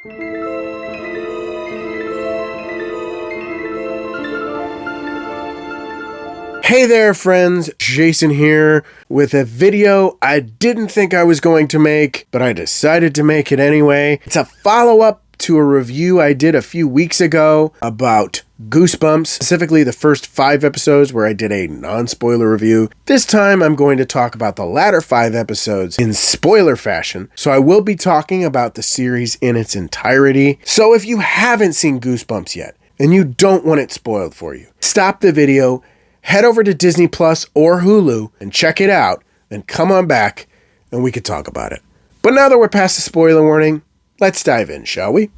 Hey there, friends. Jason here with a video I didn't think I was going to make, but I decided to make it anyway. It's a follow-up to a review I did a few weeks ago about Goosebumps, specifically the first 5 episodes where I did a non-spoiler review. This time I'm going to talk about the latter 5 episodes in spoiler fashion, so I will be talking about the series in its entirety. So if you haven't seen Goosebumps yet, and you don't want it spoiled for you, stop the video, head over to Disney Plus or Hulu and check it out, then come on back and we could talk about it. But now that we're past the spoiler warning, let's dive in, shall we?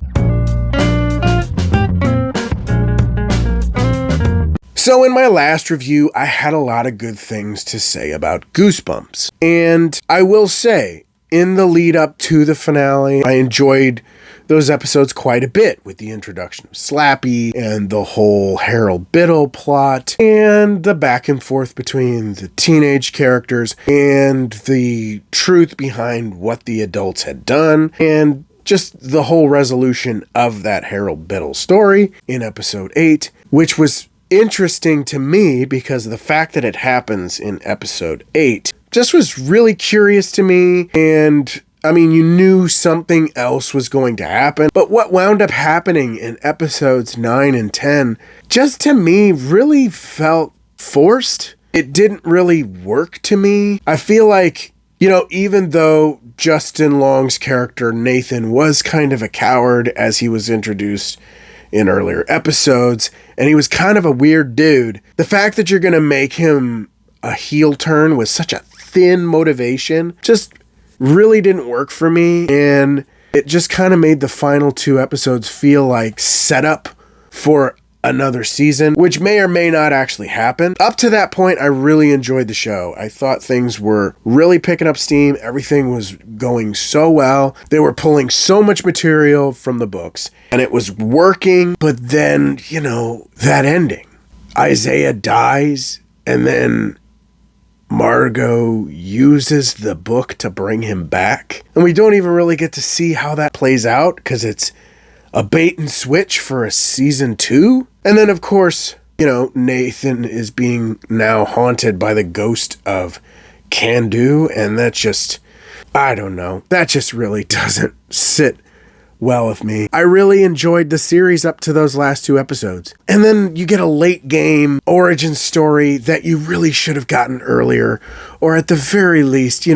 So in my last review, I had a lot of good things to say about Goosebumps. And I will say, in the lead up to the finale, I enjoyed those episodes quite a bit with the introduction of Slappy and the whole Harold Biddle plot and the back and forth between the teenage characters and the truth behind what the adults had done and just the whole resolution of that Harold Biddle story in episode 8, which was interesting to me because the fact that it happens in episode 8 just was really curious to me. And I mean, you knew something else was going to happen, but what wound up happening in episodes 9 and 10 just to me really felt forced. It didn't really work to me. I feel like, even though Justin Long's character Nathan was kind of a coward as he was introduced in earlier episodes, and he was kind of a weird dude, the fact that you're going to make him a heel turn with such a thin motivation just really didn't work for me, and it just kind of made the final 2 episodes feel like setup for another season, which may or may not actually happen. Up to that point, I really enjoyed the show. I thought things were really picking up steam. Everything was going so well. They were pulling so much material from the books, and it was working. But then, that ending. Isaiah dies, and then Margot uses the book to bring him back. And we don't even really get to see how that plays out because it's a bait and switch for a season 2. And then, of course, Nathan is being now haunted by the ghost of Candu. And that just, I don't know. That just really doesn't sit well with me. I really enjoyed the series up to those last 2 episodes. And then you get a late game origin story that you really should have gotten earlier, or at the very least,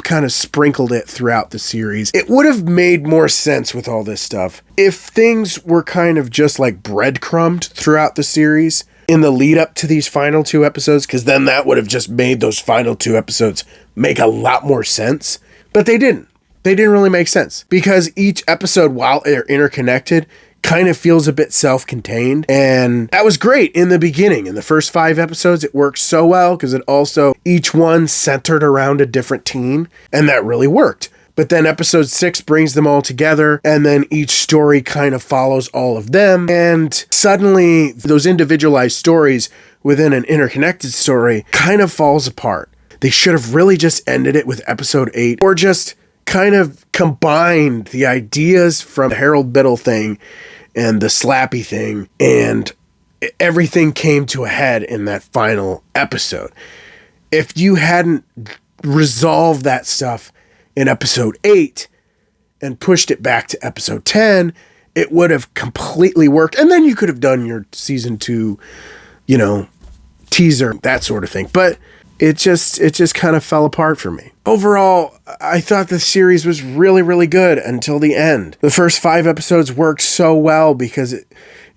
kind of sprinkled it throughout the series. It would have made more sense with all this stuff if things were kind of just like breadcrumbed throughout the series in the lead up to these final 2 episodes, because then that would have just made those final 2 episodes make a lot more sense. But they didn't. They didn't really make sense because each episode, while they're interconnected, kind of feels a bit self-contained. And that was great in the beginning. In the first 5 episodes, it worked so well because it also, each one centered around a different teen, and that really worked. But then episode 6 brings them all together, and then each story kind of follows all of them. And suddenly, those individualized stories within an interconnected story kind of falls apart. They should have really just ended it with episode 8, or just kind of combined the ideas from the Harold Biddle thing and the Slappy thing, and everything came to a head in that final episode. If you hadn't resolved that stuff in episode 8 and pushed it back to episode 10, it would have completely worked. And then you could have done your season 2, teaser, that sort of thing. But it just kind of fell apart for me. Overall, I thought the series was really, really good until the end. The first 5 episodes worked so well because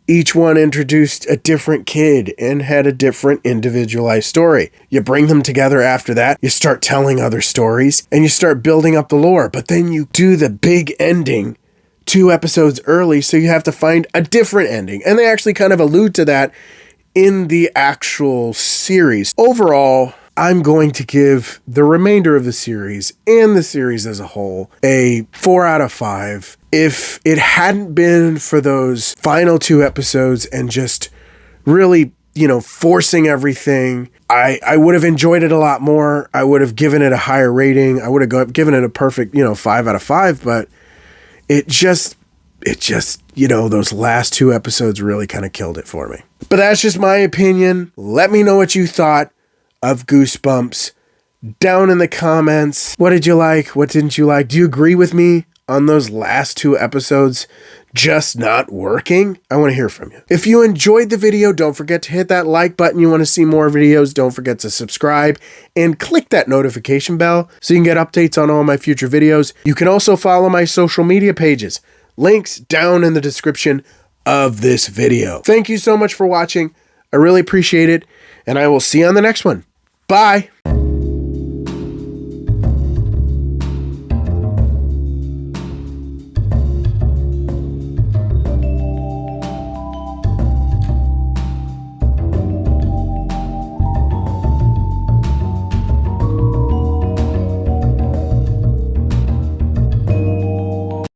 each one introduced a different kid and had a different individualized story. You bring them together after that, you start telling other stories, and you start building up the lore. But then you do the big ending 2 episodes early, so you have to find a different ending. And they actually kind of allude to that in the actual series. Overall, I'm going to give the remainder of the series and the series as a whole a 4 out of 5. If it hadn't been for those final 2 episodes and just really, forcing everything, I would have enjoyed it a lot more. I would have given it a higher rating. I would have given it a perfect, 5 out of 5, but it it just, those last 2 episodes really kind of killed it for me. But that's just my opinion. Let me know what you thought of Goosebumps down in the comments. What did you like? What didn't you like? Do you agree with me on those last 2 episodes just not working? I want to hear from you. If you enjoyed the video, don't forget to hit that like button. You want to see more videos, don't forget to subscribe and click that notification bell so you can get updates on all my future videos. You can also follow my social media pages. Links down in the description of this video. Thank you so much for watching. I really appreciate it, and I will see you on the next one. Bye.